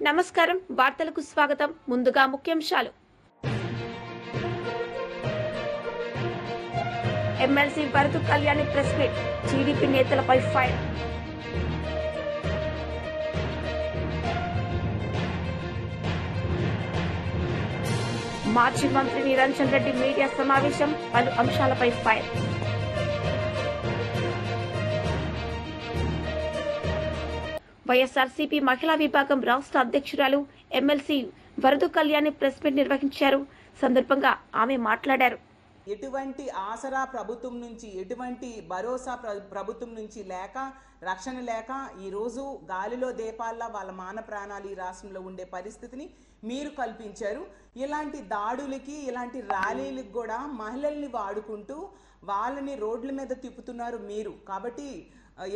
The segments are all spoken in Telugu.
నమస్కారం వార్తలకు స్వాగతం. ముందుగా ముఖ్యాంశాలు. MLC Varadu Kalyani press meet, TDP నేతలపై ఫైర్. మాజీ మంత్రి నిరంజన్ రెడ్డి మీడియా సమావేశం, పలు అంశాలపై ఫైర్. వైఎస్ఆర్సీపీ మహిళా విభాగం రాష్ట్ర అధ్యక్షురాలు MLC Varadu Kalyani press meet నిర్వహించారు. సందర్భంగా ఆమె మాట్లాడారు. ఎటువంటి ఆసరా ప్రభుత్వం నుంచి, ఎటువంటి భరోసా ప్రభుత్వం నుంచి లేక, రక్షణ లేక ఈరోజు గాలిలో దీపాల్లా వాళ్ళ మాన ప్రాణాలు ఈ రాష్ట్రంలో ఉండే పరిస్థితిని మీరు కల్పించారు. ఇలాంటి దాడులకి, ఇలాంటి ర్యాలీలకు కూడా మహిళల్ని వాడుకుంటూ వాళ్ళని రోడ్ల మీద తిప్పుతున్నారు మీరు. కాబట్టి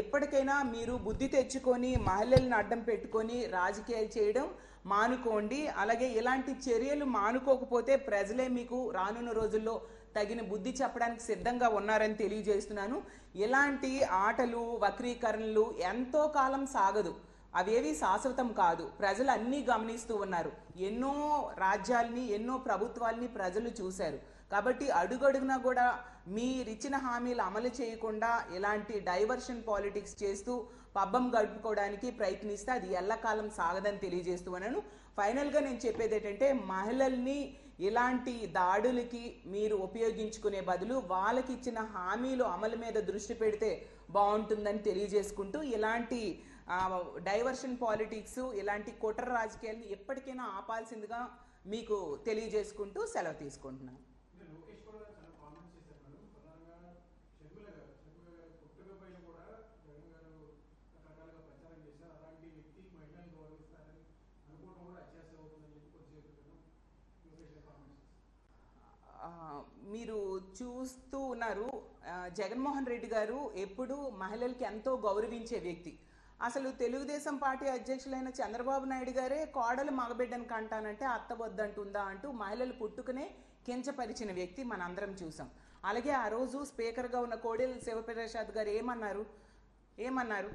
ఎప్పటికైనా మీరు బుద్ధి తెచ్చుకొని మహిళలను అడ్డం పెట్టుకొని రాజకీయాలు చేయడం మానుకోండి. అలాగే ఇలాంటి చర్యలు మానుకోకపోతే ప్రజలే మీకు రానున్న రోజుల్లో తగిన బుద్ధి చెప్పడానికి సిద్ధంగా ఉన్నారని తెలియజేస్తున్నాను. ఇలాంటి ఆటలు, వక్రీకరణలు ఎంతో కాలం సాగదు. అవేవి శాశ్వతం కాదు. ప్రజలు అన్నీ గమనిస్తూ ఉన్నారు. ఎన్నో రాజ్యాల్ని, ఎన్నో ప్రభుత్వాల్ని ప్రజలు చూశారు. కాబట్టి అడుగడుగునా కూడా మీరిచ్చిన హామీలు అమలు చేయకుండా ఇలాంటి డైవర్షన్ పాలిటిక్స్ చేస్తూ పబ్బం గడుపుకోవడానికి ప్రయత్నిస్తే అది ఎల్లకాలం సాగదని తెలియజేస్తూ ఉన్నాను. ఫైనల్గా నేను చెప్పేది ఏంటంటే, మహిళల్ని ఇలాంటి దాడులకి మీరు ఉపయోగించుకునే బదులు వాళ్ళకి ఇచ్చిన హామీలు అమలు మీద దృష్టి పెడితే బాగుంటుందని తెలియజేసుకుంటూ, ఇలాంటి డైవర్షన్ పాలిటిక్స్, ఇలాంటి కుట్ర రాజకీయాలను ఎప్పటికైనా ఆపాల్సిందిగా మీకు తెలియజేసుకుంటూ సెలవు తీసుకుంటున్నాను. మీరు చూస్తూ ఉన్నారు, జగన్మోహన్ రెడ్డి గారు ఎప్పుడు మహిళలకి ఎంతో గౌరవించే వ్యక్తి. అసలు తెలుగుదేశం పార్టీ అధ్యక్షులైన చంద్రబాబు నాయుడు గారే కోడలు మగబిడ్డను కంటానంటే అత్త వద్దంటుందా అంటూ మహిళలు పుట్టుకునే కించపరిచిన వ్యక్తి మనందరం చూసాం. అలాగే ఆ రోజు స్పీకర్గా ఉన్న కోడెల శివప్రసాద్ గారు ఏమన్నారు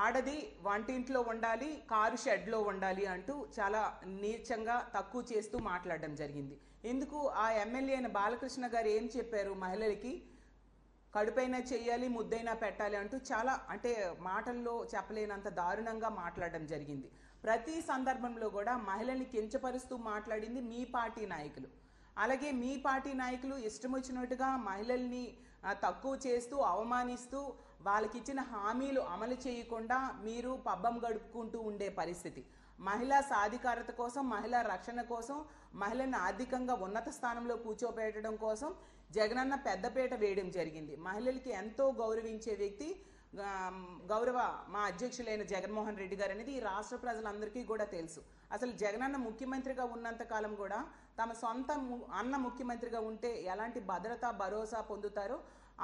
ఆడది వంటింట్లో ఉండాలి, కారు షెడ్లో ఉండాలి అంటూ చాలా నీచంగా తక్కువ చేస్తూ మాట్లాడడం జరిగింది. ఎందుకు ఆ ఎమ్మెల్యే అయిన బాలకృష్ణ గారు ఏం చెప్పారు, మహిళలకి కడుపైనా చెయ్యాలి, ముద్దైనా పెట్టాలి అంటూ చాలా, అంటే మాటల్లో చెప్పలేనంత దారుణంగా మాట్లాడడం జరిగింది. ప్రతి సందర్భంలో కూడా మహిళల్ని కించపరుస్తూ మాట్లాడింది మీ పార్టీ నాయకులు. అలాగే మీ పార్టీ నాయకులు ఇష్టం వచ్చినట్టుగా మహిళల్ని తక్కువ చేస్తూ, అవమానిస్తూ, వాళ్ళకి ఇచ్చిన హామీలు అమలు చేయకుండా మీరు పబ్బం గడుపుకుంటూ ఉండే పరిస్థితి. మహిళా సాధికారత కోసం, మహిళా రక్షణ కోసం, మహిళలను ఆర్థికంగా ఉన్నత స్థానంలో కూర్చోబెట్టడం కోసం జగనన్న పెద్దపీట వేయడం జరిగింది. మహిళలకి ఎంతో గౌరవించే వ్యక్తి గౌరవ మా అధ్యక్షులైన జగన్మోహన్ రెడ్డి గారు అనేది ఈ రాష్ట్ర ప్రజలందరికీ కూడా తెలుసు. అసలు జగనన్న ముఖ్యమంత్రిగా ఉన్నంత కాలం కూడా తమ సొంత అన్న ముఖ్యమంత్రిగా ఉంటే ఎలాంటి భద్రతా భరోసా పొందుతారో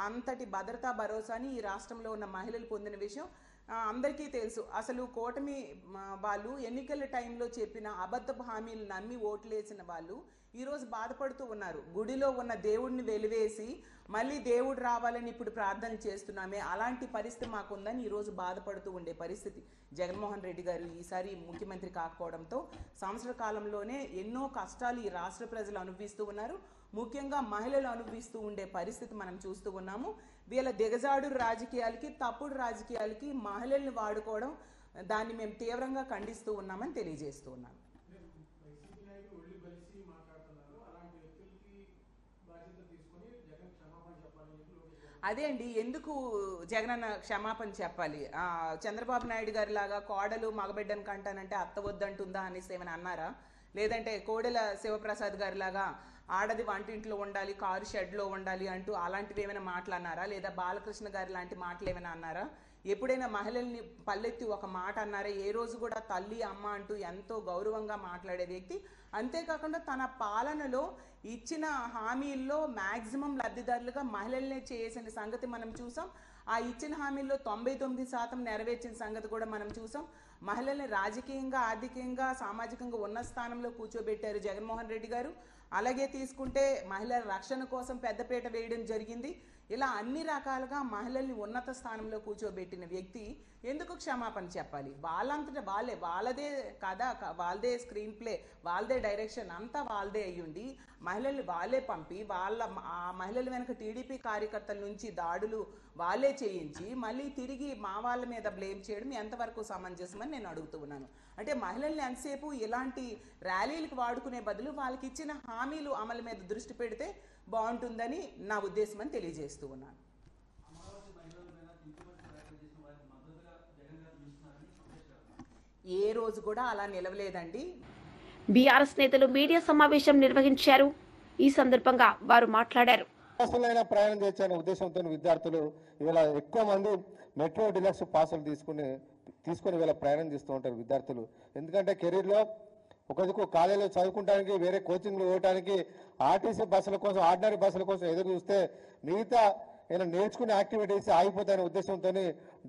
అంతటి భద్రతా భరోసాని ఈ రాష్ట్రంలో ఉన్న మహిళలు పొందిన విషయం అందరికీ తెలుసు. అసలు కూటమి వాళ్ళు ఎన్నికల టైంలో చెప్పిన అబద్ధపు హామీలు నమ్మి ఓట్లేసిన వాళ్ళు ఈరోజు బాధపడుతూ ఉన్నారు. గుడిలో ఉన్న దేవుడిని వెలివేసి మళ్ళీ దేవుడు రావాలని ఇప్పుడు ప్రార్థన చేస్తున్నామే, అలాంటి పరిస్థితి మాకుందని ఈరోజు బాధపడుతూ ఉండే పరిస్థితి. జగన్మోహన్ రెడ్డి గారు ఈసారి ముఖ్యమంత్రి కాకపోవడంతో సంవత్సర కాలంలోనే ఎన్నో కష్టాలు ఈ రాష్ట్ర ప్రజలు అనుభవిస్తూ ఉన్నారు. ముఖ్యంగా మహిళలు అనుభవిస్తూ ఉండే పరిస్థితి మనం చూస్తూ ఉన్నాము. వీళ్ళ దిగజాడు రాజకీయాలకి, తప్పుడు రాజకీయాలకి మహిళల్ని వాడుకోవడం, దాన్ని మేము తీవ్రంగా ఖండిస్తూ ఉన్నామని తెలియజేస్తూ ఉన్నాను. అదే అండి, ఎందుకు జగనన్న క్షమాపణ చెప్పాలి? చంద్రబాబు నాయుడు గారి లాగా కోడలు మగబిడ్డను కంటానంటే అత్త వద్దంటుందా అనేసి ఏమైనా అన్నారా? లేదంటే కోడెల శివప్రసాద్ గారి లాగా ఆడది వంటింట్లో ఉండాలి, కారు షెడ్లో ఉండాలి అంటూ అలాంటివి ఏమైనా మాట్లాడినారా? లేదా బాలకృష్ణ గారి లాంటి మాటలు ఏమైనా అన్నారా? ఎప్పుడైనా మహిళల్ని పల్లెత్తి ఒక మాట అన్నారా? ఏ రోజు కూడా తల్లి, అమ్మ అంటూ ఎంతో గౌరవంగా మాట్లాడే వ్యక్తి. అంతేకాకుండా తన పాలనలో ఇచ్చిన హామీల్లో మ్యాక్సిమం లబ్ధిదారులుగా మహిళల్నే చేసిన సంగతి మనం చూసాం. ఆ ఇచ్చిన హామీల్లో 99% నెరవేర్చిన సంగతి కూడా మనం చూసాం. మహిళల్ని రాజకీయంగా, ఆర్థికంగా, సామాజికంగా ఉన్న స్థానంలో కూర్చోబెట్టారు జగన్మోహన్ రెడ్డి గారు. అలాగే తీసుకుంటే మహిళల రక్షణ కోసం పెద్దపీట వేయడం జరిగింది. ఇలా అన్ని రకాలుగా మహిళల్ని ఉన్నత స్థానంలో కూర్చోబెట్టిన వ్యక్తి ఎందుకు క్షమాపణ చెప్పాలి? వాళ్ళంతటా వాళ్ళదే కథ, వాళ్ళదే స్క్రీన్ ప్లే, వాళ్ళదే డైరెక్షన్ అంతా వాళ్ళదే అయ్యుండి మహిళల్ని వాళ్ళే పంపి ఆ మహిళల వెనక టీడీపీ కార్యకర్తల నుంచి దాడులు వాళ్ళే చేయించి మళ్ళీ తిరిగి మా వాళ్ళ మీద బ్లేమ్ చేయడం ఎంతవరకు సమంజసమని నేను అడుగుతూ ఉన్నాను. అంటే మహిళల్ని ఎంతసేపు ఇలాంటి ర్యాలీలకు వాడుకునే బదులు వాళ్ళకి ఇచ్చిన హామీలు అమలు మీద దృష్టి పెడితే బాగుంటుందని నా ఉద్దేశం అని తెలియజేస్తూ ఉన్నాను. ఏ రోజు కూడా అలా నిలవలేదండి. బీఆర్ఎస్ నేతలు మీడియా సమావేశం నిర్వహించారు. ఈ సందర్భంగా వారు మాట్లాడారు. ప్రయాణం చేయాలనే ఉద్దేశంతో విద్యార్థులు ఇవాళ ఎక్కువ మంది మెట్రో డిలక్స్ పాసులు తీసుకొని వీళ్ళ ప్రయాణం చేస్తూ ఉంటారు విద్యార్థులు. ఎందుకంటే కెరీర్లో ఒక దిక్కు కాలేజీలో చదువుకోవడానికి, వేరే కోచింగ్లు పోవడానికి, ఆర్టీసీ బస్సుల కోసం, ఆర్డినరీ బస్సుల కోసం ఎదురు చూస్తే మిగతా ఏమైనా నేర్చుకునే యాక్టివిటీస్ ఆగిపోతాయనే ఉద్దేశంతో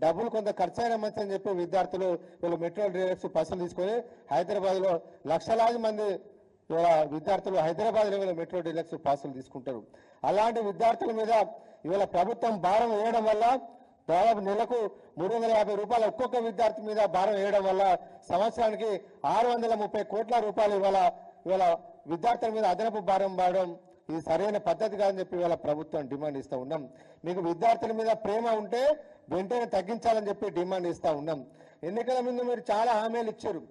డబ్బులు కొంత ఖర్చు అయినా మంచి అని చెప్పి విద్యార్థులు వీళ్ళు మెట్రో డిలక్స్ బస్సులు తీసుకొని హైదరాబాద్లో లక్షలాది మంది విద్యార్థులు హైదరాబాద్లో వీళ్ళు మెట్రో డిలక్స్ పాసులు తీసుకుంటారు. అలాంటి విద్యార్థుల మీద ఇవాళ ప్రభుత్వం భారం వేయడం వల్ల దాదాపు నెలకు 350 రూపాయలు ఒక్కొక్క విద్యార్థి మీద భారం వేయడం వల్ల సంవత్సరానికి 630 కోట్ల రూపాయలు ఇవాళ విద్యార్థుల మీద అదనపు భారం పడడం ఇది సరైన పద్ధతి కాదని చెప్పి ఇవాళ ప్రభుత్వం డిమాండ్ ఇస్తూ ఉన్నాం. మీకు విద్యార్థుల మీద ప్రేమ ఉంటే వెంటనే తగ్గించాలని చెప్పి డిమాండ్ ఇస్తూ ఉన్నాం. ఎన్నికల ముందు మీరు చాలా హామీలు ఇచ్చారు.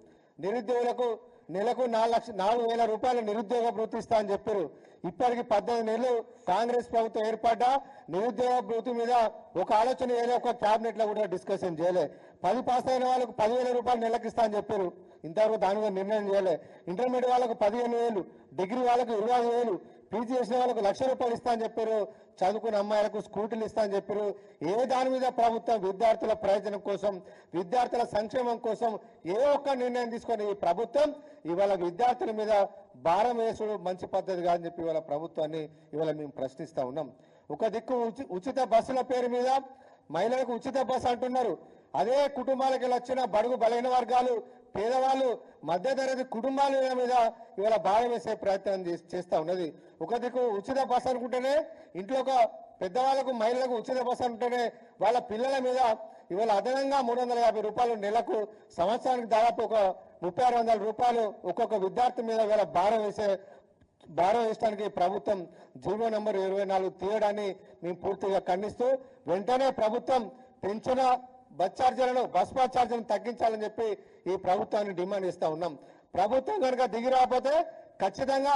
నిరుద్యోగులకు నెలకు 4,000 రూపాయలు నిరుద్యోగ భృతి ఇస్తా అని చెప్పారు. ఇప్పటికి 18 నెలలు కాంగ్రెస్ ప్రభుత్వం ఏర్పడ్డా నిరుద్యోగ భృతి మీద ఒక ఆలోచన చేయలే, ఒక క్యాబినెట్ లో కూడా డిస్కషన్ చేయలే. 10 పాస్ అయిన వాళ్ళకు 10,000 రూపాయలు నెలకు ఇస్తా అని చెప్పారు. ఇంతవరకు దాని మీద నిర్ణయం చేయలే. ఇంటర్మీడియట్ వాళ్ళకు 15,000, డిగ్రీ వాళ్ళకు 25,000, పీజీ చేసిన వాళ్ళకు 1,00,000 రూపాయలు ఇస్తా అని చెప్పారు. చదువుకున్న అమ్మాయిలకు స్కూటీలు ఇస్తా అని చెప్పారు. ఏ దాని మీద ప్రభుత్వం విద్యార్థుల ప్రయోజనం కోసం, విద్యార్థుల సంక్షేమం కోసం ఏ ఒక్క నిర్ణయం తీసుకొని ఈ ప్రభుత్వం ఇవాళ విద్యార్థుల మీద భారం వేసుడు మంచి పద్ధతి కాదని చెప్పి ఇవాళ ప్రభుత్వాన్ని ఇవాళ మేము ప్రశ్నిస్తా ఉన్నాం. ఒక దిక్కు ఉచిత బస్సుల పేరు మీద మహిళలకు ఉచిత బస్సు అంటున్నారు. అదే కుటుంబాలకు వచ్చిన బడుగు బలైన వర్గాలు, పేదవాళ్ళు, మధ్యతరగతి కుటుంబాల మీద ఇవాళ భారం వేసే ప్రయత్నం చేస్తా ఉన్నది. ఒక దిక్కు ఉచిత బస్సు అనుకుంటేనే ఇంట్లో ఒక పెద్దవాళ్లకు, మహిళలకు ఉచిత బస్సు అంటేనే వాళ్ళ పిల్లల మీద ఇవాళ అదనంగా 350 రూపాయలు నెలకు, సంవత్సరానికి దాదాపు ఒక 3,600 రూపాయలు ఒక్కొక్క విద్యార్థి మీద ఇవాళ భారం వేయడానికి ప్రభుత్వం జీవో నంబర్ 24 తీయడాన్ని మేము పూర్తిగా ఖండిస్తూ వెంటనే ప్రభుత్వం పెంచిన బస్ ఛార్జీలను తగ్గించాలని చెప్పి ఈ ప్రభుత్వాన్ని డిమాండ్ చేస్తా ఉన్నాం. ప్రభుత్వం కనుక దిగి రాకపోతే ఖచ్చితంగా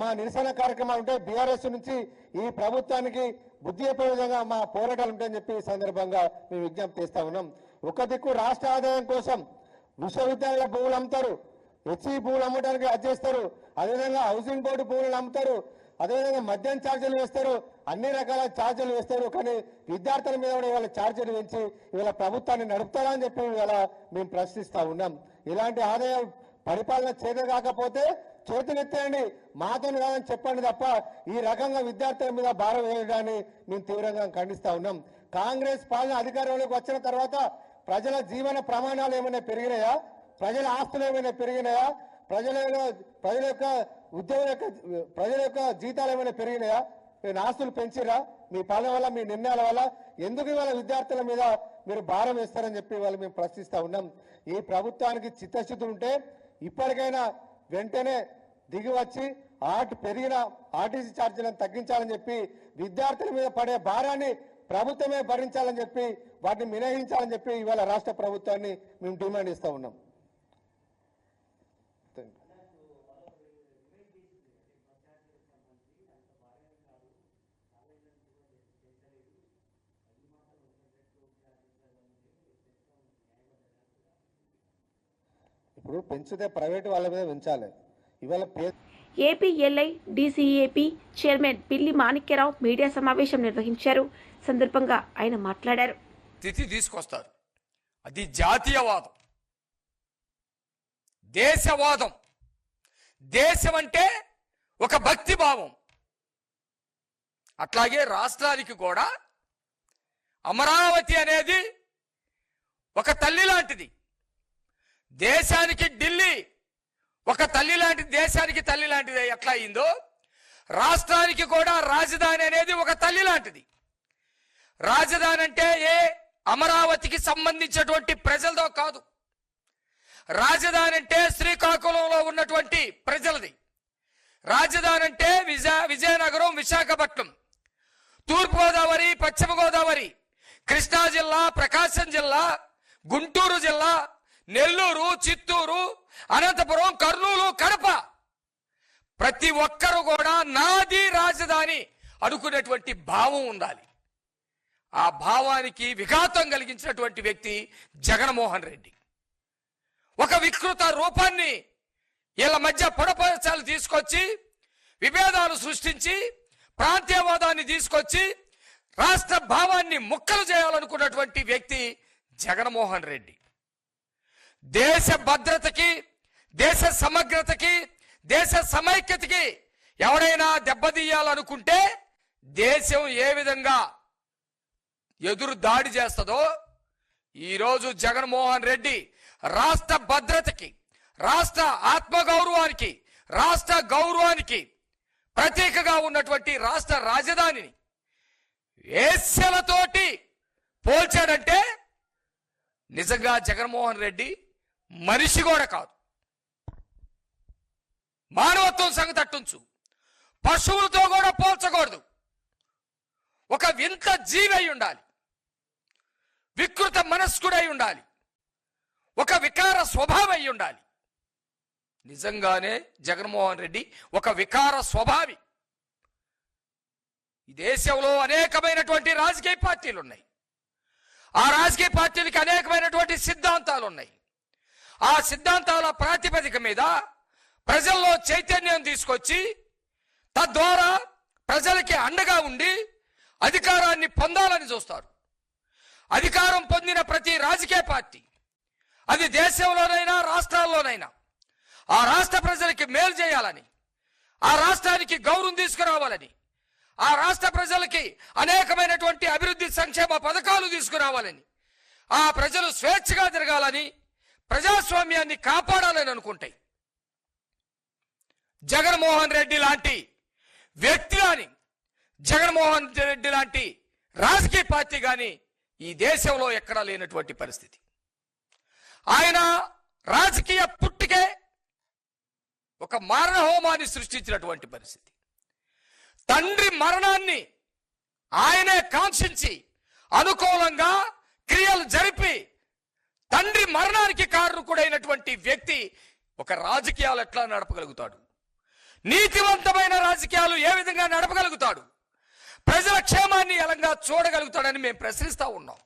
మా నిరసన కార్యక్రమాలు ఉంటే బీఆర్ఎస్ నుంచి ఈ ప్రభుత్వానికి బుద్ధి చెప్పే విధంగా మా పోరాటాలు ఉంటాయని చెప్పి ఈ సందర్భంగా మేము విజ్ఞప్తి చేస్తా ఉన్నాం. ఒక దిక్కు రాష్ట్ర ఆదాయం కోసం విశ్వవిద్యాలయాల భూములు అమ్ముతారు, హెచ్ఈ భూములు అమ్మడానికి చేస్తారు, అదేవిధంగా హౌసింగ్ బోర్డు భూములు అమ్ముతారు, అదేవిధంగా మద్యం ఛార్జీలు వేస్తారు, అన్ని రకాల ఛార్జీలు వేస్తారు. కానీ విద్యార్థుల మీద కూడా ఇవాళ ఛార్జీలు పెంచి ఇవాళ ప్రభుత్వాన్ని నడుపుతారా అని చెప్పి ఇవాళ మేము ప్రశ్నిస్తా ఉన్నాం. ఇలాంటి ఆదాయం పరిపాలన చేత కాకపోతే చేతులెత్తేయండి, మాతో కాదని చెప్పండి తప్ప ఈ రకంగా విద్యార్థుల మీద భారం వేయడాన్ని మేము తీవ్రంగా ఖండిస్తా ఉన్నాం. కాంగ్రెస్ పాలన అధికారంలోకి వచ్చిన తర్వాత ప్రజల జీవన ప్రమాణాలు ఏమైనా పెరిగినాయా? ప్రజల ఆస్తులు ఏమైనా పెరిగినాయా? ప్రజల యొక్క జీతాలు ఏమైనా పెరిగినాయా? మీరు ఆస్తులు పెంచిరా? మీ పాలన వల్ల, మీ నిర్ణయాల వల్ల ఎందుకు ఇవాళ విద్యార్థుల మీద మీరు భారం వేస్తారని చెప్పి వాళ్ళు మేము ప్రశ్నిస్తా ఉన్నాం. ఈ ప్రభుత్వానికి చిత్తశుద్ధి ఉంటే ఇప్పటికైనా వెంటనే దిగి వచ్చి పెరిగిన ఆర్టీసీ ఛార్జీలను తగ్గించాలని చెప్పి విద్యార్థుల మీద పడే భారాన్ని ప్రభుత్వమే భరించాలని చెప్పి వాటిని మినహాయించాలని చెప్పి ఇవాళ రాష్ట్ర ప్రభుత్వాన్ని మేము డిమాండ్ ఇస్తా ఉన్నాం. ఇప్పుడు పెంచితే ప్రైవేట్ వాళ్ళ మీద పెంచాలి. ఇవాళ ఏపీఎల్ఐ డీసీఏపీ చైర్మన్ పిల్లి మాణిక్యరావు మీడియా సమావేశం నిర్వహించారు. సందర్భంగా ఆయన మాట్లాడారు. స్థితి తీసుకొస్తారు. అది జాతీయవాదం, దేశవాదం. దేశం అంటే ఒక భక్తి భావం. అట్లాగే రాష్ట్రానికి కూడా అమరావతి అనేది ఒక తల్లి లాంటిది. దేశానికి ఢిల్లీ ఒక తల్లి లాంటిది, దేశానికి తల్లి లాంటిది ఎట్లా అయిందో రాష్ట్రానికి కూడా రాజధాని అనేది ఒక తల్లి లాంటిది. రాజధాని అంటే ఏ అమరావతికి సంబంధించినటువంటి ప్రజలదో కాదు. రాజధాని అంటే శ్రీకాకుళంలో ఉన్నటువంటి ప్రజలది. రాజధాని అంటే విజయనగరం, విశాఖపట్నం, తూర్పుగోదావరి, పశ్చిమ గోదావరి, కృష్ణా జిల్లా, ప్రకాశం జిల్లా, గుంటూరు జిల్లా, నెల్లూరు, చిత్తూరు, అనంతపురం, కర్నూలు, కడప. ప్రతి ఒక్కరు కూడా నాది రాజధాని అనుకునేటువంటి భావం ఉండాలి. ఆ భావానికి విఘాతం కలిగించినటువంటి వ్యక్తి జగన్మోహన్ రెడ్డి. ఒక వికృత రూపాన్ని వీళ్ళ మధ్య పొడపచాలు తీసుకొచ్చి, విభేదాలు సృష్టించి, ప్రాంతీయవాదాన్ని తీసుకొచ్చి రాష్ట్ర భావాన్ని ముక్కలు చేయాలనుకున్నటువంటి వ్యక్తి జగన్మోహన్ రెడ్డి. దేశ భద్రతకి, దేశ సమగ్రతకి, దేశ సమైక్యతకి ఎవరైనా దెబ్బతీయాలనుకుంటే దేశం ఏ విధంగా ఎదురు దాడి చేస్తుందో ఈరోజు జగన్మోహన్ రెడ్డి రాష్ట్ర భద్రతకి, రాష్ట్ర ఆత్మగౌరవానికి, రాష్ట్ర గౌరవానికి ప్రతీకగా ఉన్నటువంటి రాష్ట్ర రాజధానిని వేశ్యలతోటి పోల్చాడంటే నిజంగా జగన్మోహన్ రెడ్డి మనిషి కూడా కాదు. మానవత్వం సంగతి అట్టుంచు, పశువులతో కూడా పోల్చకూడదు. ఒక వింత జీవి అయి ఉండాలి, వికృత మనస్కుడై ఉండాలి, ఒక వికార స్వభావం అయి ఉండాలి. నిజంగానే జగన్మోహన్ రెడ్డి ఒక వికార స్వభావి. ఈ దేశంలో అనేకమైనటువంటి రాజకీయ పార్టీలు ఉన్నాయి. ఆ రాజకీయ పార్టీలకి అనేకమైనటువంటి సిద్ధాంతాలు ఉన్నాయి. ఆ సిద్ధాంతాల ప్రాతిపదిక మీద ప్రజల్లో చైతన్యం తీసుకొచ్చి తద్వారా ప్రజలకి అండగా ఉండి అధికారాన్ని పొందాలని చూస్తారు. అధికారం పొందిన ప్రతి రాజకీయ పార్టీ, అది దేశంలోనైనా రాష్ట్రాల్లోనైనా, ఆ రాష్ట్ర ప్రజలకి మేలు చేయాలని, ఆ రాష్ట్రానికి గౌరవం తీసుకురావాలని, ఆ రాష్ట్ర ప్రజలకి అనేకమైనటువంటి అభివృద్ధి సంక్షేమ పథకాలు తీసుకురావాలని, ఆ ప్రజలు స్వేచ్ఛగా తిరగాలని, ప్రజాస్వామ్యాన్ని కాపాడాలని అనుకుంటాయి. జగన్మోహన్ రెడ్డి లాంటి వ్యక్తి కానీ, జగన్మోహన్ రెడ్డి లాంటి రాజకీయ పార్టీ కానీ ఈ దేశంలో ఎక్కడా లేనటువంటి పరిస్థితి. ఆయన రాజకీయ పుట్టుకే ఒక మారణ హోమాన్ని సృష్టించినటువంటి పరిస్థితి. తండ్రి మరణాన్ని ఆయనే కాంక్షించి అనుకూలంగా క్రియలు జరిపి తండ్రి మరణానికి కారణకుడైనటువంటి వ్యక్తి ఒక రాజకీయాలు ఎట్లా నడపగలుగుతాడు? నీతివంతమైన రాజకీయాలు ఏ విధంగా నడపగలుగుతాడు? ప్రజల క్షేమాన్ని ఎలాగా చూడగలుగుతాడని మేము ప్రశ్నిస్తా ఉన్నాం.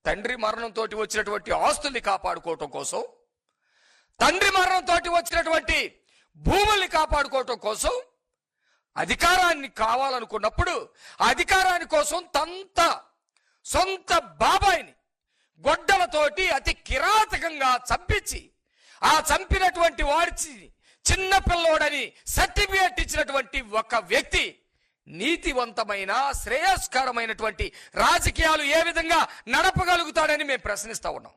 తండ్రి మరణంతో వచ్చినటువంటి ఆస్తుల్ని కాపాడుకోవటం కోసం, తండ్రి మరణంతో వచ్చినటువంటి భూముల్ని కాపాడుకోవటం కోసం అధికారాన్ని కావాలనుకున్నప్పుడు అధికారాని కోసం సొంత బాబాయిని గొడ్డలతోటి అతి కిరాతకంగా చంపించి, ఆ చంపినటువంటి వాడి చిన్న పిల్లోడని సర్టిఫికేట్ ఇచ్చినటువంటి ఒక వ్యక్తి నీతివంతమైన శ్రేయస్కరమైనటువంటి రాజకీయాలు ఏ విధంగా నడపగలుగుతాడని మేము ప్రశ్నిస్తా ఉన్నాం.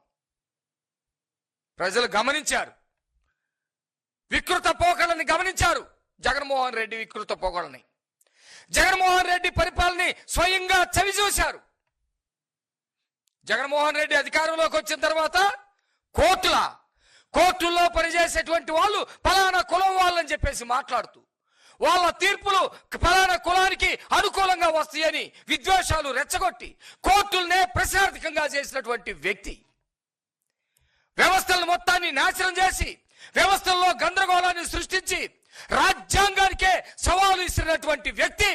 ప్రజలు గమనించారు, వికృత పోకళ్ళని గమనించారు. జగన్మోహన్ రెడ్డి వికృత పోకళ్ళని, జగన్మోహన్ రెడ్డి పరిపాలనని స్వయంగా చవిచూశారు. జగన్మోహన్ రెడ్డి అధికారంలోకి వచ్చిన తర్వాత కోర్టుల్లో పనిచేసేటువంటి వాళ్ళు పలానా కులం వాళ్ళని చెప్పేసి మాట్లాడుతూ వాళ్ళ తీర్పులు పలానా కులానికి అనుకూలంగా వస్తాయని విద్వేషాలు రెచ్చగొట్టి కోర్టులనే ప్రశాంతకంగా చేసినటువంటి వ్యక్తి, వ్యవస్థలను మొత్తాన్ని నాశనం చేసి వ్యవస్థల్లో గందరగోళాన్ని సృష్టించి రాజ్యాంగానికే సవాలు ఇస్తున్నటువంటి వ్యక్తి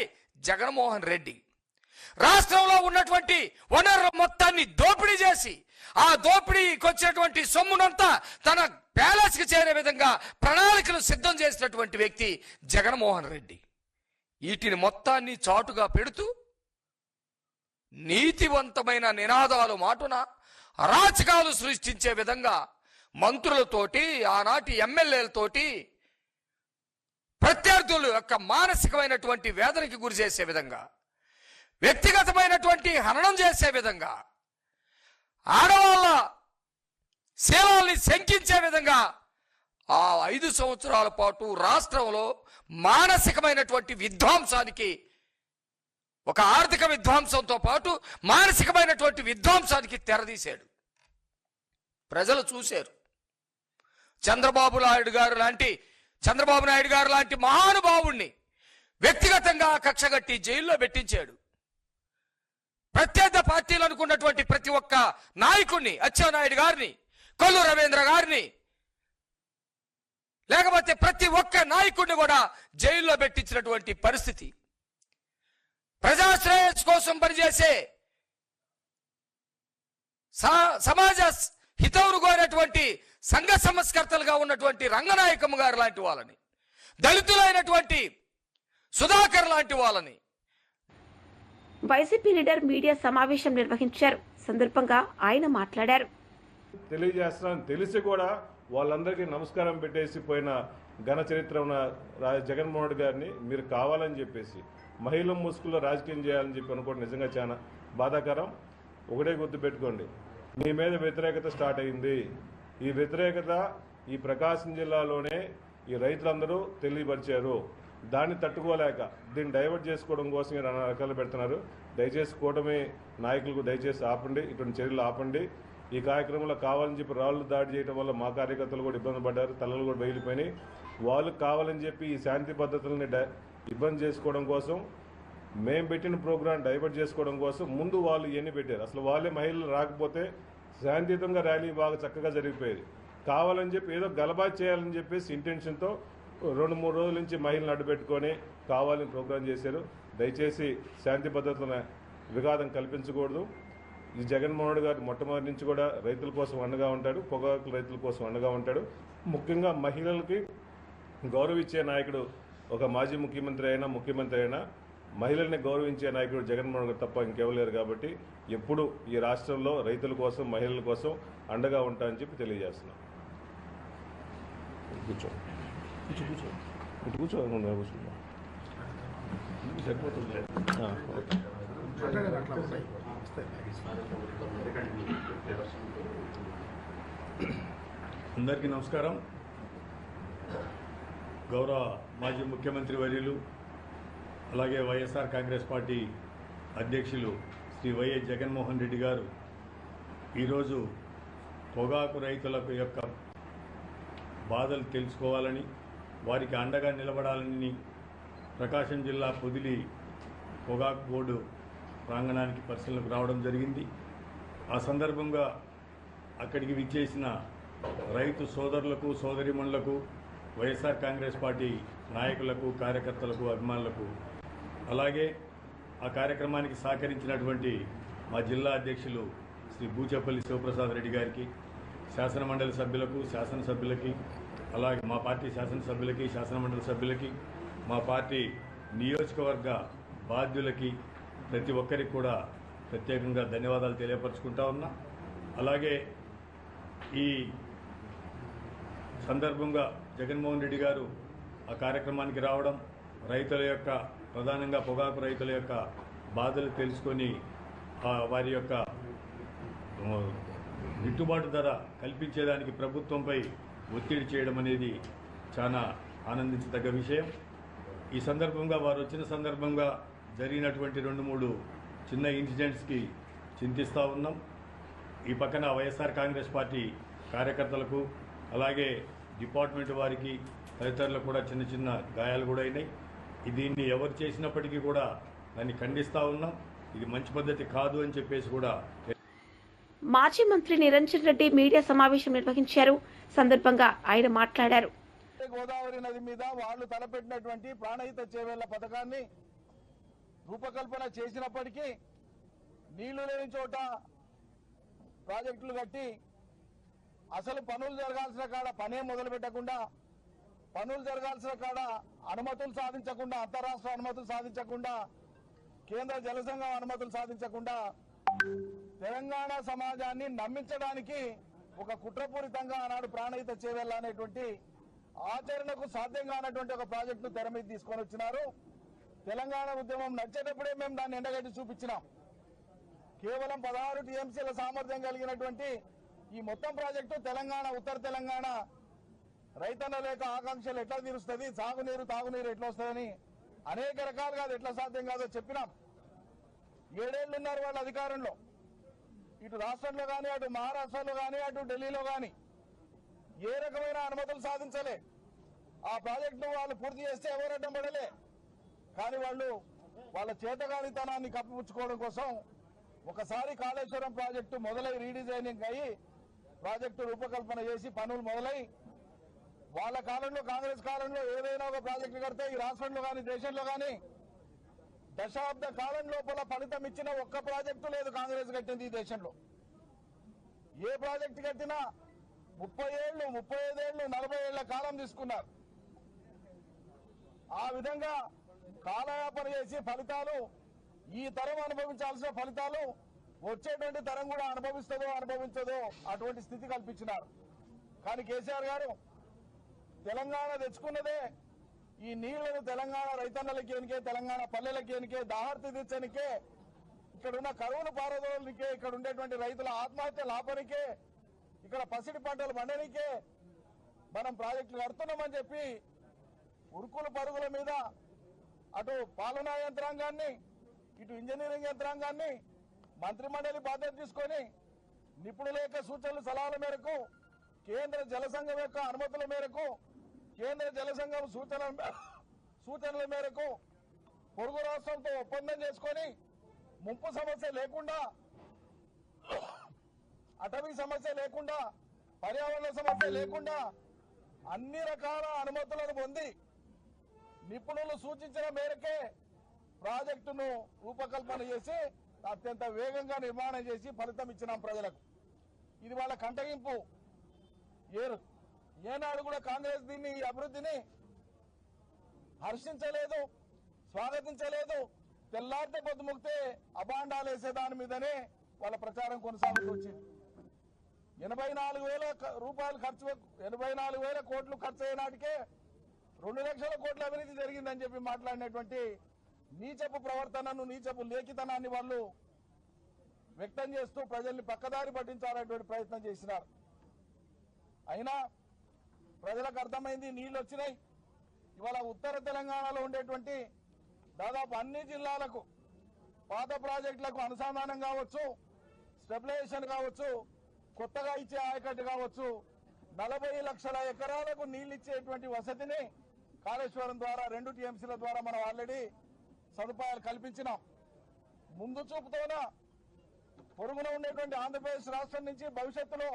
జగన్మోహన్ రెడ్డి. రాష్ట్రంలో ఉన్నటువంటి వనరుల మొత్తాన్ని దోపిడీ చేసి ఆ దోపిడీకి వచ్చినటువంటి సొమ్మునంతా తన ప్యాలెస్కి చేరే విధంగా ప్రణాళికలు సిద్ధం చేసినటువంటి వ్యక్తి జగన్మోహన్ రెడ్డి. వీటిని మొత్తాన్ని చాటుగా పెడుతూ నీతివంతమైన నినాదాలు మాటున అరాచకాలు సృష్టించే విధంగా మంత్రులతోటి, ఆనాటి ఎమ్మెల్యేలతోటి ప్రత్యర్థుల యొక్క మానసికమైనటువంటి వేదనకి గురి చేసే విధంగా, వ్యక్తిగతమైనటువంటి హననం చేసే విధంగా, ఆడవాళ్ళ సేవల్ని శంకించే విధంగా ఆ 5 సంవత్సరాల పాటు రాష్ట్రంలో మానసికమైనటువంటి విధ్వంసానికి ఒక ఆర్థిక విధ్వంసంతో పాటు మానసికమైనటువంటి విధ్వంసానికి తెరదీశాడు. ప్రజలు చూశారు. చంద్రబాబు నాయుడు గారు లాంటి మహానుభావుణ్ణి వ్యక్తిగతంగా కక్షగట్టి జైల్లో పెట్టించాడు. ప్రత్యేక పార్టీలు అనుకున్నటువంటి ప్రతి ఒక్క నాయకుడిని, అచ్చెన్నాయుడు గారిని, కొల్లు రవీంద్ర గారిని, లేకపోతే ప్రతి ఒక్క నాయకుడిని కూడా జైల్లో పెట్టించినటువంటి పరిస్థితి. ప్రజాశ్రేయస్ కోసం పనిచేసే సమాజ హితవును కోరినటువంటి సంఘ సంస్కర్తలుగా ఉన్నటువంటి రంగనాయకమ్మ గారు లాంటి వాళ్ళని, దళితులైనటువంటి సుధాకర్ లాంటి వాళ్ళని. వైసీపీ లీడర్ మీడియా సమావేశం నిర్వహించారు. సందర్భంగా ఆయన మాట్లాడారు. తెలియజేస్తున్నాను, తెలిసి కూడా వాళ్ళందరికీ నమస్కారం పెట్టేసి పోయిన ఘన చరిత్ర ఉన్న జగన్మోహన్ రెడ్డి గారిని మీరు కావాలని చెప్పేసి మహిళల ముసుగులో రాజకీయం చేయాలని చెప్పి అనుకోవడం నిజంగా చాలా బాధాకరం. ఒకటే గుర్తుపెట్టుకోండి, మీ మీద వ్యతిరేకత స్టార్ట్ అయింది. ఈ వ్యతిరేకత ఈ ప్రకాశం జిల్లాలోనే ఈ రైతులందరూ తెలియపరిచారు. దాన్ని తట్టుకోలేక దీన్ని డైవర్ట్ చేసుకోవడం కోసం నానా రకాలు పెడుతున్నారు. దయచేసి కూటమి నాయకులకు దయచేసి ఆపండి, ఇటువంటి చర్యలు ఆపండి. ఈ కార్యక్రమంలో కావాలని చెప్పి రాళ్లు దాడి చేయడం వల్ల మా కార్యకర్తలు కూడా ఇబ్బంది పడ్డారు, తలలు కూడా బయలిపోయినాయి. వాళ్ళు కావాలని చెప్పి ఈ శాంతి పద్ధతులని ఇబ్బంది చేసుకోవడం కోసం, మేము పెట్టిన ప్రోగ్రాం డైవర్ట్ చేసుకోవడం కోసం ముందు వాళ్ళు ఇవన్నీ పెట్టారు. అసలు వాళ్ళే మహిళలు రాకపోతే శాంతియుతంగా ర్యాలీ బాగా చక్కగా జరిగిపోయేది. కావాలని చెప్పి ఏదో గలబా చేయాలని చెప్పేసి ఇంటెన్షన్తో 2-3 రోజుల నుంచి మహిళలను అడ్డుపెట్టుకొని కావాలని ప్రోగ్రాం చేశారు. దయచేసి శాంతి భద్రతల విఘాతం కల్పించకూడదు. ఈ జగన్మోహన్ రెడ్డి గారు మొట్టమొదటి నుంచి కూడా రైతుల కోసం అండగా ఉంటాడు, పొగాకు రైతుల కోసం అండగా ఉంటాడు. ముఖ్యంగా మహిళలకి గౌరవించే నాయకుడు ఒక మాజీ ముఖ్యమంత్రి అయినా మహిళల్ని గౌరవించే నాయకుడు జగన్మోహన్ రెడ్డి తప్ప ఇంకెవరు లేరు. కాబట్టి ఎప్పుడు ఈ రాష్ట్రంలో రైతుల కోసం, మహిళల కోసం అండగా ఉంటానని చెప్పి తెలియజేస్తున్నాం. అందరికీ నమస్కారం. గౌరవ మాజీ ముఖ్యమంత్రి వర్యులు, అలాగే వైఎస్ఆర్ కాంగ్రెస్ పార్టీ అధ్యక్షులు శ్రీ వైఎస్ జగన్మోహన్ రెడ్డి గారు ఈరోజు పొగాకు రైతుల యొక్క బాధలు తెలుసుకోవాలని, వారికి అండగా నిలబడాలని ప్రకాశం జిల్లా పొదిలి పొగాకు బోర్డు ప్రాంగణానికి పరిశీలనకు రావడం జరిగింది. ఆ సందర్భంగా అక్కడికి విచ్చేసిన రైతు సోదరులకు, సోదరిమణులకు, వైఎస్ఆర్ కాంగ్రెస్ పార్టీ నాయకులకు, కార్యకర్తలకు, అభిమానులకు, అలాగే ఆ కార్యక్రమానికి సహకరించినటువంటి మా జిల్లా అధ్యక్షులు శ్రీ బూచేపల్లి శివప్రసాద్ రెడ్డి గారికి, శాసనమండలి సభ్యులకు, శాసనసభ్యులకి, అలాగే మా పార్టీ శాసనసభ్యులకి, శాసనమండలి సభ్యులకి, మా పార్టీ నియోజకవర్గ బాధ్యులకి, ప్రతి ఒక్కరికి కూడా ప్రత్యేకంగా ధన్యవాదాలు తెలియపరచుకుంటా ఉన్నా. అలాగే ఈ సందర్భంగా జగన్మోహన్ రెడ్డి గారు ఆ కార్యక్రమానికి రావడం, రైతుల యొక్క, ప్రధానంగా పొగాకు రైతుల యొక్క బాధలు తెలుసుకొని వారి యొక్క గిట్టుబాటు ధర కల్పించేదానికి ప్రభుత్వంపై ఒత్తిడి చేయడం అనేది చాలా ఆనందించదగ్గ విషయం. ఈ సందర్భంగా వారు వచ్చిన సందర్భంగా జరిగినటువంటి 2-3 చిన్న ఇన్సిడెంట్స్కి చింతిస్తూ ఉన్నాం. ఈ పక్కన వైఎస్ఆర్ కాంగ్రెస్ పార్టీ కార్యకర్తలకు, అలాగే డిపార్ట్మెంట్ వారికి, తదితరులకు కూడా చిన్న చిన్న గాయాలు కూడా అయినాయి. దీన్ని ఎవరు చేసినప్పటికీ కూడా దాన్ని ఖండిస్తూ ఉన్నాం. ఇది మంచి పద్ధతి కాదు అని చెప్పేసి కూడా. మాజీ మంత్రి నిరంజన్ రెడ్డి మీడియా సమావేశం నిర్వహించారు. సందర్భంగా ఆయన మాట్లాడారు. గోదావరి నది మీద వాళ్ళు తలపెట్టినటువంటి ప్రాణహిత చేవేళ్ల పథకాన్ని రూపకల్పన చేసినప్పటికీ నీళ్లు లేని చోట ప్రాజెక్టులు కట్టి అసలు పనులు జరగాల్సిన కాడ పనే మొదలు పెట్టకుండా, పనులు జరగాల్సిన కాడ అనుమతులు సాధించకుండా, అంతరాష్ట్ర అనుమతులు సాధించకుండా, కేంద్ర జలసంఘం అనుమతులు సాధించకుండా తెలంగాణ సమాజాన్ని నమ్మించడానికి ఒక కుట్రపూరితంగా ఆనాడు ప్రాణహిత చేవేళ్ల అనేటువంటి ఆచరణకు సాధ్యం కానటువంటి ఒక ప్రాజెక్టును తెర మీద తీసుకొని వచ్చినారు. తెలంగాణ ఉద్యమం నడిచేటప్పుడే మేము దాన్ని ఎండగట్టి చూపించినాం. కేవలం 16 టీఎంసీల సామర్థ్యం కలిగినటువంటి ఈ మొత్తం ప్రాజెక్టు తెలంగాణ, ఉత్తర తెలంగాణ రైతన్న లేక ఆకాంక్షలు ఎట్లా తీరుస్తుంది, సాగునీరు తాగునీరు ఎట్లా వస్తుందని అనేక రకాలుగా అది ఎట్లా సాధ్యం కాదో చెప్పినాం. 7 ఏళ్ళు ఉన్నారు వాళ్ళ అధికారంలో. ఇటు రాష్ట్రంలో కానీ, అటు మహారాష్ట్రలో కానీ, అటు ఢిల్లీలో కానీ ఏ రకమైన అనుమతులు సాధించలే. ఆ ప్రాజెక్టును వాళ్ళు పూర్తి చేస్తే ఎవరు అడ్డం పడలే. కానీ వాళ్ళు వాళ్ళ చేతగానితనాన్ని కప్పిపుచ్చుకోవడం కోసం ఒకసారి కాళేశ్వరం ప్రాజెక్టు మొదలై రీడిజైనింగ్ అయ్యి ప్రాజెక్టు రూపకల్పన చేసి పనులు మొదలై వాళ్ళ కాలంలో, కాంగ్రెస్ కాలంలో ఏదైనా ఒక ప్రాజెక్టు కడితే ఈ రాష్ట్రంలో కానీ, దేశంలో కానీ దశాబ్ద కాలం లోపల ఫలితం ఇచ్చిన ఒక్క ప్రాజెక్టు లేదు కాంగ్రెస్ కట్టింది ఈ దేశంలో. ఏ ప్రాజెక్టు కట్టినా 30 ఏళ్లు, 35 ఏళ్లు, 40 ఏళ్ల కాలం తీసుకున్నారు. ఆ విధంగా కాలయాపన చేసి ఫలితాలు, ఈ తరం అనుభవించాల్సిన ఫలితాలు వచ్చేటువంటి తరం కూడా అనుభవిస్తుందో అనుభవించదో అటువంటి స్థితి కల్పించినారు. కానీ కేసీఆర్ గారు తెలంగాణ తెచ్చుకున్నదే ఈ నీళ్లను తెలంగాణ రైతన్నలకి ఎనికే, తెలంగాణ పల్లెలకి ఎనికే, దాహర్తి తీర్చనికే, ఇక్కడున్న కరువును పారదోలనికే, ఇక్కడ ఉండేటువంటి రైతుల ఆత్మహత్యలు ఆపనికే, ఇక్కడ పసిడి పంటలు పండనికే మనం ప్రాజెక్టులు కడుతున్నామని చెప్పి ఉరుకుల పరుగుల మీద అటు పాలనా యంత్రాంగాన్ని, ఇటు ఇంజనీరింగ్ యంత్రాంగాన్ని మంత్రిమండలి బాధ్యత తీసుకొని నిపుణుల యొక్క సూచనలు సలహాల మేరకు, కేంద్ర జల సంఘం యొక్క అనుమతుల మేరకు, కేంద్ర జల సంఘం సూచనల మేరకు పొరుగు రాష్ట్రంతో ఒప్పందం చేసుకొని ముంపు సమస్య లేకుండా, అటవీ సమస్య లేకుండా, పర్యావరణ సమస్య లేకుండా అన్ని రకాల అనుమతులను పొంది నిపుణులు సూచించిన మేరకే ప్రాజెక్టును రూపకల్పన చేసి అత్యంత వేగంగా నిర్మాణం చేసి ఫలితం ఇచ్చినాం ప్రజలకు. ఇది వాళ్ళ కంటగింపు. ఏనాడు కూడా కాంగ్రెస్ దీన్ని, ఈ అభివృద్ధిని హర్షించలేదు, స్వాగతించలేదు. తెల్లారితే పొద్దుముక్తే అబాండాలు వేసే దాని మీదనే వాళ్ళ ప్రచారం కొనసాగుతూ వచ్చింది. 84,000 రూపాయలు ఖర్చు, 84,000 కోట్లు ఖర్చు అయినాటికే 2 లక్షల కోట్ల అవినీతి జరిగిందని చెప్పి మాట్లాడినటువంటి నీచపు ప్రవర్తనను, నీచపు లేఖితనాన్ని వాళ్ళు వ్యక్తం చేస్తూ ప్రజల్ని పక్కదారి పట్టించాలనేటువంటి ప్రయత్నం చేసినారు. అయినా ప్రజలకు అర్థమైంది, నీళ్లు వచ్చినాయి. ఇవాళ ఉత్తర తెలంగాణలో ఉండేటువంటి దాదాపు అన్ని జిల్లాలకు పాత ప్రాజెక్టులకు అనుసంధానం కావచ్చు, స్టెబిలైజేషన్ కావచ్చు, కొత్తగా ఇచ్చే ఆయకట్టు కావచ్చు, 40 లక్షల ఎకరాలకు నీళ్లు ఇచ్చేటువంటి వసతిని కాళేశ్వరం ద్వారా 2 టీఎంసీల ద్వారా మనం ఆల్రెడీ సదుపాయాలు కల్పించినాం. ముందు చూపుతోన పొరుగున ఉండేటువంటి ఆంధ్రప్రదేశ్ రాష్ట్రం నుంచి భవిష్యత్తులో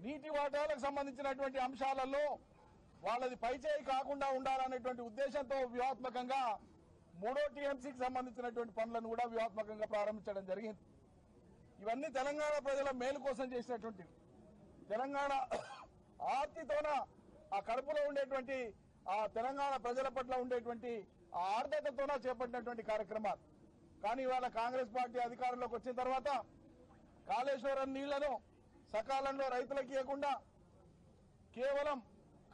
నీటి వాటాలకు సంబంధించినటువంటి అంశాలలో వాళ్ళది పైచేయి కాకుండా ఉండాలనేటువంటి ఉద్దేశంతో వ్యూహాత్మకంగా 3వ టీఎంసీకి సంబంధించినటువంటి పనులను కూడా వ్యూహాత్మకంగా ప్రారంభించడం జరిగింది. ఇవన్నీ తెలంగాణ ప్రజల మేలు కోసం చేసినటువంటివి. తెలంగాణ ఆర్తితోన ఆ కడుపులో ఉండేటువంటి ఆ తెలంగాణ ప్రజల పట్ల ఉండేటువంటి ఆ ఆర్ద్రతతోన చేపట్టినటువంటి కార్యక్రమాలు. కానీ ఇవాళ కాంగ్రెస్ పార్టీ అధికారంలోకి వచ్చిన తర్వాత కాళేశ్వరం నీళ్లను సకాలంలో రైతులకు ఇవ్వకుండా కేవలం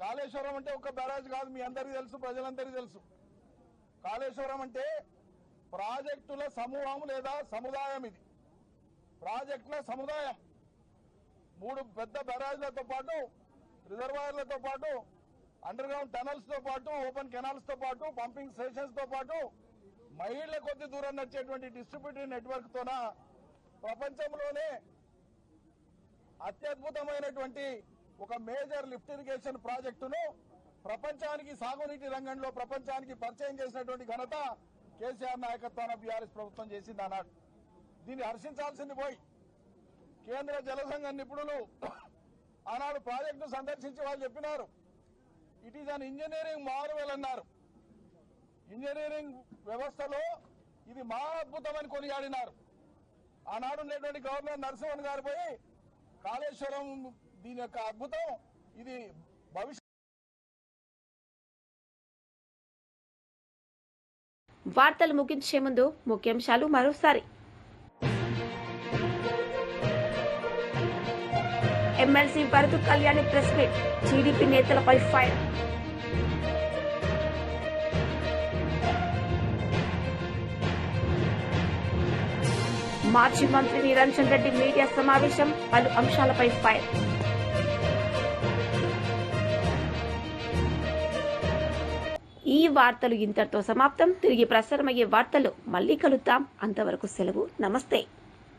కాళేశ్వరం అంటే ఒక బ్యారేజ్ కాదు, మీ అందరికీ తెలుసు, ప్రజలందరికీ తెలుసు. కాళేశ్వరం అంటే ప్రాజెక్టుల సమూహం లేదా సముదాయం. ఇది ప్రాజెక్టుల సముదాయం. 3 పెద్ద బ్యారేజ్లతో పాటు, రిజర్వాయర్లతో పాటు, అండర్ గ్రౌండ్ టనల్స్ తో పాటు, ఓపెన్ కెనాల్స్ తో పాటు, పంపింగ్ స్టేషన్స్ తో పాటు మైళ్ళ కొద్ది దూరం నడిచేటువంటి డిస్ట్రిబ్యూటరీ నెట్వర్క్ తోన ప్రపంచంలోనే అత్యద్భుతమైనటువంటి ఒక మేజర్ లిఫ్ట్ ఇరిగేషన్ ప్రాజెక్టును ప్రపంచానికి, సాగునీటి రంగంలో ప్రపంచానికి పరిచయం చేసినటువంటి ఘనత కేసీఆర్ నాయకత్వాన బీఆర్ఎస్ ప్రభుత్వం చేసింది అన్నాడు. దీన్ని హర్షించాల్సింది పోయి కేంద్ర జల సంఘం నిపుణులు ఆనాడు ప్రాజెక్టు సందర్శించి వాళ్ళు చెప్పినారు, it is an engineering Marvel అన్నారు. ఇంజనీరింగ్ వ్యవస్థలో ఇది మహా అద్భుతమని కొనియాడినారు. ఆనాడు ఉండేటువంటి గవర్నర్ నరసింహన్ గారు పోయి కాళేశ్వరం దీని యొక్క అద్భుతం, ఇది భవిష్యత్. వార్తలు ముగించే ముందు ముఖ్యాంశాలు మరోసారి. MLC Varadu Kalyani press meet, TDP నేతలపై ఫైర్. మాజీ మంత్రి నిరంజన్ రెడ్డి మీడియా సమావేశం, పలు అంశాలపై ఫైర్. ఈ వార్తలు ఇంతటితో సమాప్తం. తిరిగి ప్రసారమయ్యే వార్తలు మళ్ళీ కలుద్దాం. అంతవరకు సెలవు. నమస్తే.